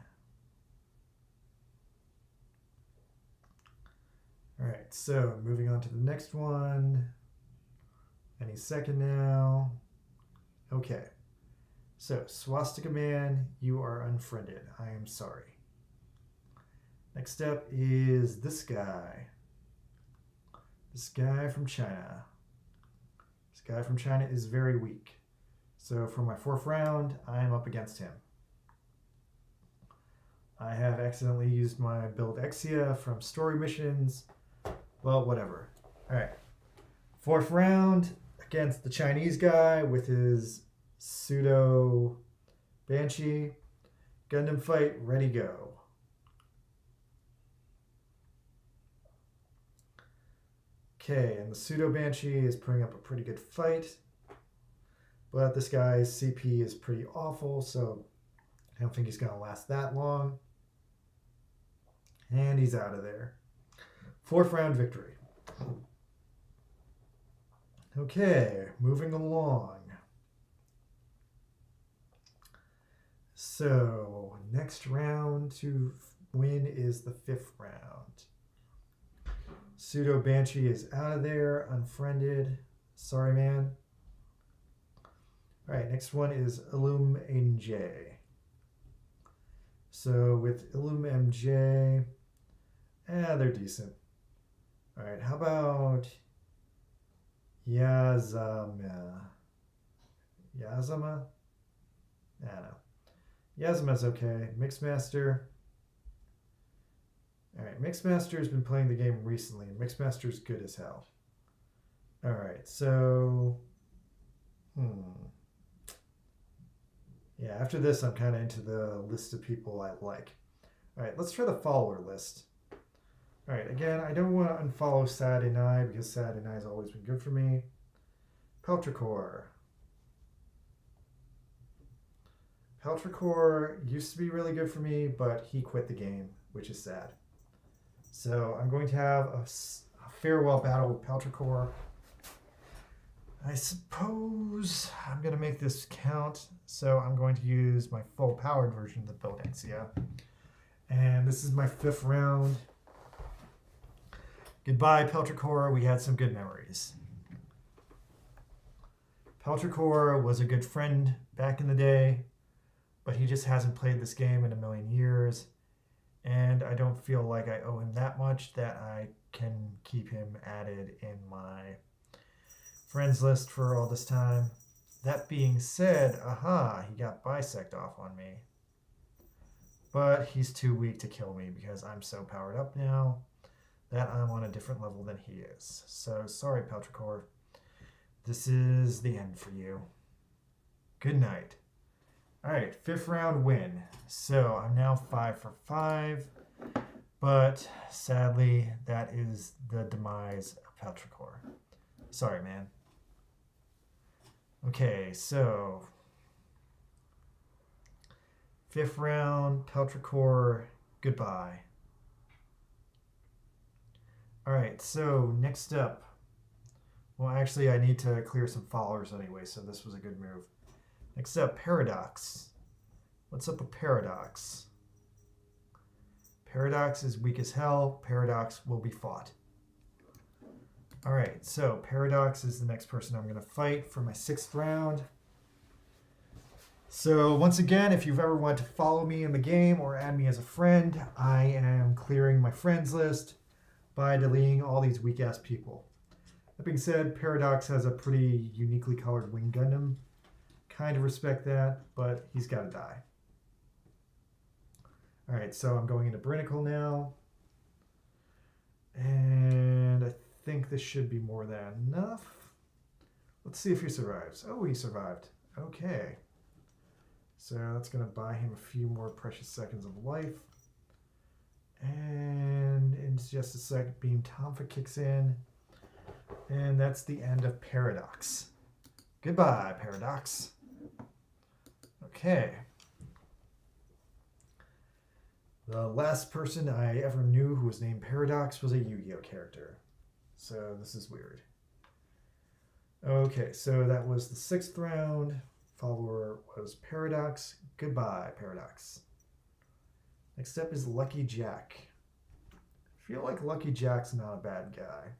Alright, so moving on to the next one. Any second now. Okay. So, Swastika Man, you are unfriended. I am sorry. Next step is this guy. This guy from China. This guy from China is very weak. So for my 4th round, I am up against him. I have accidentally used my build Exia from story missions. Well, whatever. Alright. 4th round against the Chinese guy with his pseudo Banshee. Gundam fight, ready, go. Okay, and the pseudo Banshee is putting up a pretty good fight. But this guy's CP is pretty awful, so I don't think he's going to last that long. And he's out of there. 4th round victory. Okay, moving along. So, next round to win is the 5th round. Pseudo Banshee is out of there, unfriended. Sorry, man. Alright, next one is Illum MJ. So, with Illum MJ, they're decent. Alright, how about Yazama. Yazama? I don't know. Yazama's okay. Mixmaster. Alright, Mixmaster's been playing the game recently, and Mixmaster's good as hell. Alright, so... Yeah, after this, I'm kind of into the list of people I like. Alright, let's try the follower list. Alright, again, I don't want to unfollow Saturday Night because Saturday Night has always been good for me. Peltricore. Peltricore used to be really good for me, but he quit the game, which is sad. So I'm going to have a farewell battle with Peltricore. I suppose I'm going to make this count, so I'm going to use my full-powered version of the buildings, yeah? And this is my 5th round. Goodbye, Peltricore. We had some good memories. Peltricore was a good friend back in the day, but he just hasn't played this game in a million years, and I don't feel like I owe him that much that I can keep him added in my friends list for all this time. That being said, he got bisect off on me. But he's too weak to kill me because I'm so powered up now that I'm on a different level than he is. So sorry, Peltricore. This is the end for you. Good night. Alright, 5th round win. So I'm now 5 for 5. But sadly, that is the demise of Peltricore. Sorry, man. Okay, so 5th round, Peltricore, goodbye. Alright, so next up. Well, actually, I need to clear some followers anyway, so this was a good move. Next up, Paradox. What's up with Paradox? Paradox is weak as hell. Paradox will be fought. Alright, so Paradox is the next person I'm going to fight for my 6th round. So once again, if you've ever wanted to follow me in the game or add me as a friend, I am clearing my friends list by deleting all these weak-ass people. That being said, Paradox has a pretty uniquely colored wing Gundam. Kind of respect that, but he's got to die. Alright, so I'm going into Brinicle now. And I think this should be more than enough. Let's see if he survives. Oh, he survived. Okay. So that's going to buy him a few more precious seconds of life. And in just a sec, Beam Tonfa kicks in. And that's the end of Paradox. Goodbye, Paradox. Okay. The last person I ever knew who was named Paradox was a Yu-Gi-Oh character. So this is weird. Okay, so that was the 6th round. Follower was Paradox. Goodbye, Paradox. Next up is Lucky Jack. I feel like Lucky Jack's not a bad guy.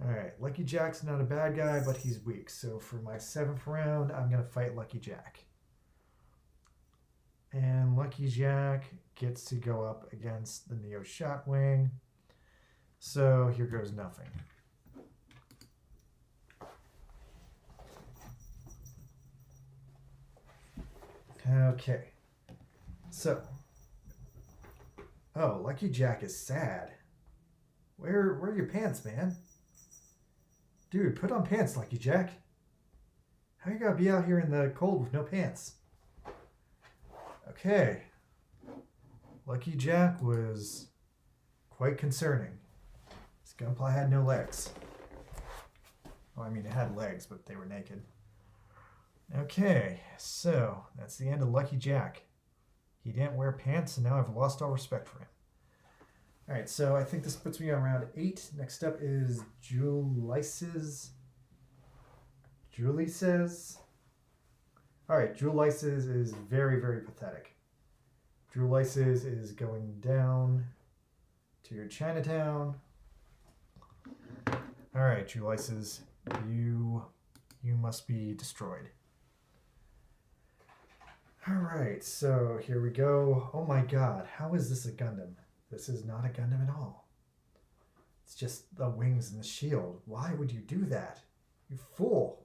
Alright, Lucky Jack's not a bad guy, but he's weak. So for my 7th round, I'm going to fight Lucky Jack. And Lucky Jack gets to go up against the Neo Shotwing. So here goes nothing. Okay. So. Oh, Lucky Jack is sad. Where are your pants, man? Dude, put on pants, Lucky Jack. How you gotta be out here in the cold with no pants? Okay. Lucky Jack was quite concerning. His gunpla had no legs. Oh, I mean, it had legs, but they were naked. Okay, so that's the end of Lucky Jack. He didn't wear pants, and now I've lost all respect for him. Alright, so I think this puts me on round 8. Next up is Julices. Alright, Julices is very, very pathetic. Julices is going down to your Chinatown. Alright, Julices, you must be destroyed. Alright, so here we go. Oh my god, how is this a Gundam? This is not a Gundam at all. It's just the wings and the shield. Why would you do that? You fool.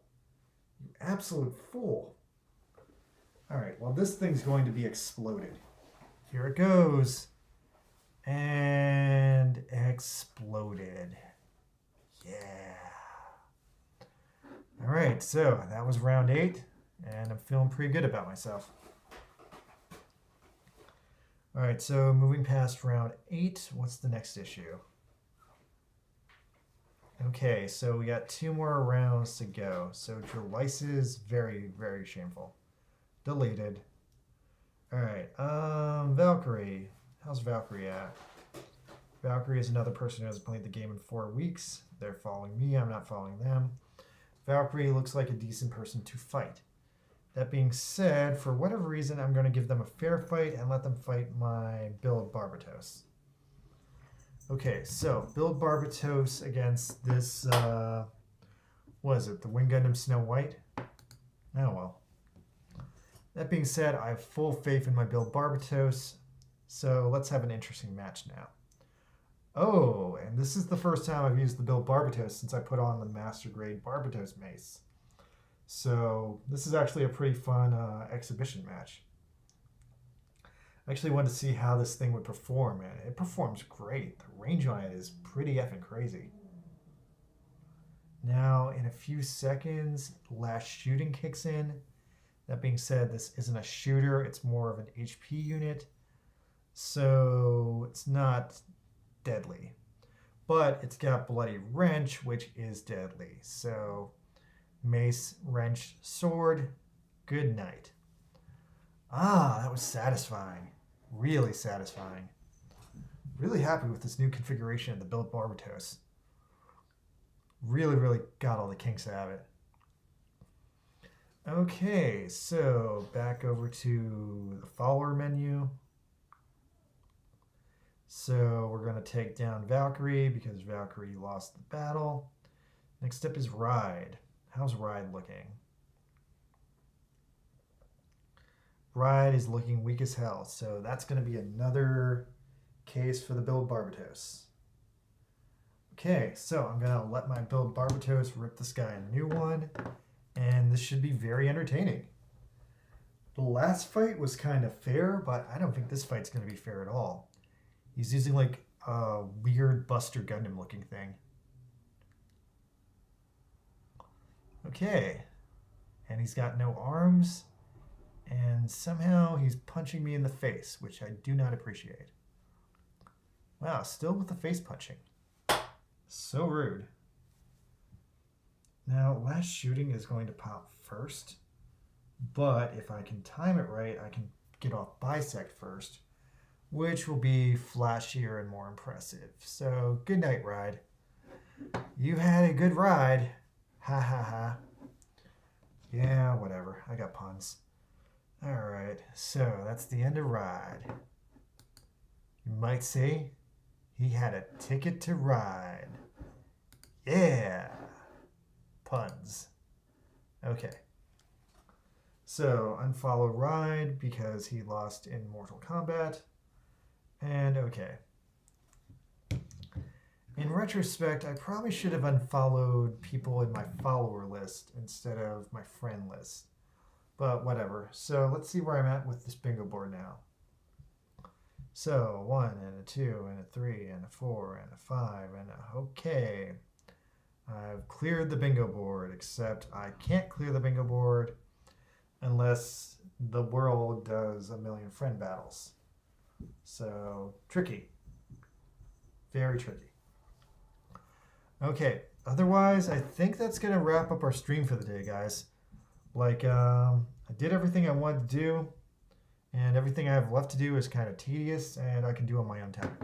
You absolute fool. Alright, well this thing's going to be exploded. Here it goes. And exploded. Yeah. Alright, so that was round 8. And I'm feeling pretty good about myself. Alright, so moving past round 8, what's the next issue? Okay, so we got 2 more rounds to go. So Drelice's very, very shameful. Deleted. Alright, Valkyrie. How's Valkyrie at? Valkyrie is another person who hasn't played the game in 4 weeks. They're following me, I'm not following them. Valkyrie looks like a decent person to fight. That being said, for whatever reason, I'm going to give them a fair fight and let them fight my Build Barbatos. Okay, so Build Barbatos against this, what is it, the Wing Gundam Snow White? Oh well. That being said, I have full faith in my Build Barbatos, so let's have an interesting match now. Oh, and this is the first time I've used the Build Barbatos since I put on the Master Grade Barbatos Mace. So this is actually a pretty fun exhibition match. I actually wanted to see how this thing would perform, and it performs great. The range on it is pretty effing crazy. Now, in a few seconds, last shooting kicks in. That being said, this isn't a shooter, it's more of an HP unit. So it's not deadly. But it's got Bloody Wrench, which is deadly. So mace, wrench, sword, good night. Ah, that was satisfying. Really satisfying. Really happy with this new configuration of the Build Barbatos. Really, really got all the kinks out of it. Okay, so back over to the follower menu. So we're going to take down Valkyrie because Valkyrie lost the battle. Next up is Ride. How's Ride looking? Ride is looking weak as hell, so that's going to be another case for the Build Barbatos. Okay, so I'm going to let my Build Barbatos rip this guy a new one, and this should be very entertaining. The last fight was kind of fair, but I don't think this fight's going to be fair at all. He's using like a weird Buster Gundam looking thing. Okay, and he's got no arms, and somehow he's punching me in the face, which I do not appreciate. Wow, still with the face punching. So rude. Now, last shooting is going to pop first, but if I can time it right, I can get off bisect first, which will be flashier and more impressive. So, good night, Ride. You had a good ride. Ha ha ha. Yeah, whatever. I got puns. Alright, so that's the end of Ride. You might say he had a ticket to ride. Yeah. Puns. Okay. So, unfollow Ride because he lost in Mortal Kombat. And okay. In retrospect, I probably should have unfollowed people in my follower list instead of my friend list. But whatever. So let's see where I'm at with this bingo board now. So 1 and a 2 and a 3 and a 4 and a 5 and a... Okay. I've cleared the bingo board, except I can't clear the bingo board unless the world does a million friend battles. So, tricky. Very tricky. Okay, otherwise, I think that's going to wrap up our stream for the day, guys. Like, I did everything I wanted to do, and everything I have left to do is kind of tedious, and I can do on my own time.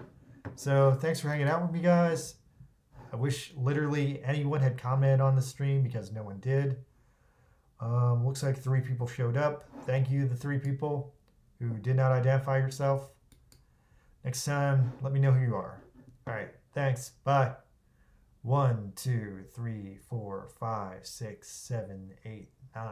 So, thanks for hanging out with me, guys. I wish literally anyone had commented on the stream because no one did. Looks like 3 people showed up. Thank you, the 3 people who did not identify yourself. Next time, let me know who you are. All right, thanks. Bye. 1, 2, 3, 4, 5, 6, 7, 8, 9.